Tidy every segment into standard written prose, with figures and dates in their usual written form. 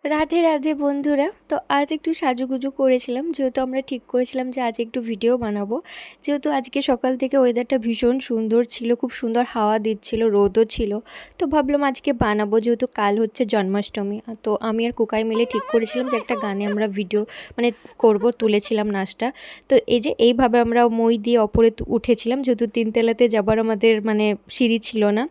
রাধে রাধে বন্ধুরা। তো আজ একটু সাজুগুজু করেছিলাম, যেহেতু আমরা ঠিক করেছিলাম যে আজ একটু ভিডিও বানাবো। যেহেতু আজকে সকাল থেকে ওয়েদারটা ভীষণ সুন্দর ছিল, খুব সুন্দর হাওয়া দিচ্ছিল, রোদও ছিল। তো ভাবলাম আজকে বানাবো, যেহেতু কাল হচ্ছে জন্মাষ্টমী। তো আমি আর কুকাই মিলে ঠিক করেছিলাম যে একটা গানে আমরা ভিডিও মানে করব, তুলেছিলাম নাচটা। তো এই যে এইভাবে আমরা মই দিয়ে ওপরে উঠেছিলাম, যেহেতু তিনতলাতে যাবার আমাদের মানে সিঁড়ি ছিল না।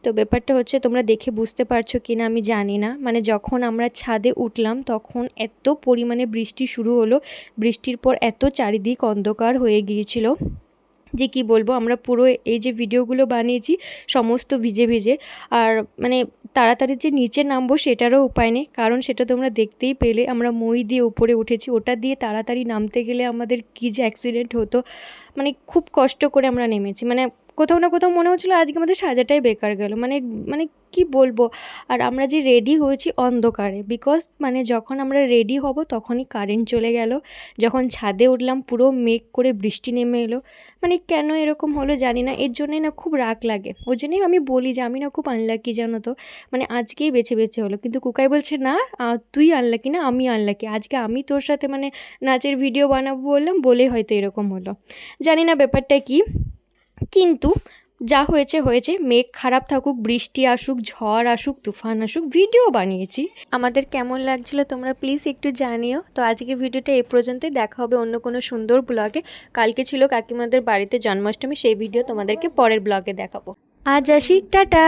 তো ব্যাপারটা হচ্ছে, তোমরা দেখে বুঝতে পারছো কি না আমি জানি না, মানে যখন আমরা ছাদে উঠলাম তখন এত পরিমাণে বৃষ্টি শুরু হলো। বৃষ্টির পর এত চারিদিক অন্ধকার হয়ে গিয়েছিল যে কি বলবো, আমরা পুরো এই যে ভিডিওগুলো বানিয়েছি সমস্ত ভিজে ভিজে। আর মানে তাড়াতাড়ি যে নিচে নামবো সেটারও উপায় নেই, কারণ সেটা তোমরা দেখতেই পেলে আমরা মই দিয়ে উপরে উঠেছি। ওটা দিয়ে তাড়াতাড়ি নামতে গেলে আমাদের কী যে অ্যাক্সিডেন্ট হতো, মানে খুব কষ্ট করে আমরা নেমেছি। মানে কোথাও না কোথাও মনে হচ্ছিলো আজকে আমাদের সাজাটাই বেকার গেল, মানে মানে কি বলবো। আর আমরা যে রেডি হয়েছি অন্ধকারে, বিকজ মানে যখন আমরা রেডি হব তখনই কারেন্ট চলে গেল। যখন ছাদে উঠলাম পুরো মেঘ করে বৃষ্টি নেমে এলো। মানে কেন এরকম হলো জানি না, এর জন্যই না খুব রাগ লাগে। ওই জন্যই আমি বলি যে আমি না খুব আনলাকি, জানো তো। মানে আজকেই বেছে বেছে হলো, কিন্তু কুকাই বলছে না, তুই আনলাকি না, আমি আনলাকি। আজকে আমি তোর সাথে মানে নাচের ভিডিও বানাবো বললাম বলেই হয়তো এরকম হলো। জানি না ব্যাপারটা কি, কিন্তু যা হয়েছে হয়েছে। মেঘ খারাপ থাকুক, বৃষ্টি আসুক, ঝড় আসুক, তুফান আসুক, ভিডিও বানিয়েছি। আমাদের কেমন লাগছিল তোমরা প্লিজ একটু জানিও। তো আজকে ভিডিওটা এই পর্যন্তই, দেখা হবে অন্য কোনো সুন্দর ব্লগে। কালকে ছিল কাকিমাদের বাড়িতে জন্মাষ্টমী, সেই ভিডিও তোমাদেরকে পরের ব্লগে দেখাবো। আজ আসি, টাটা।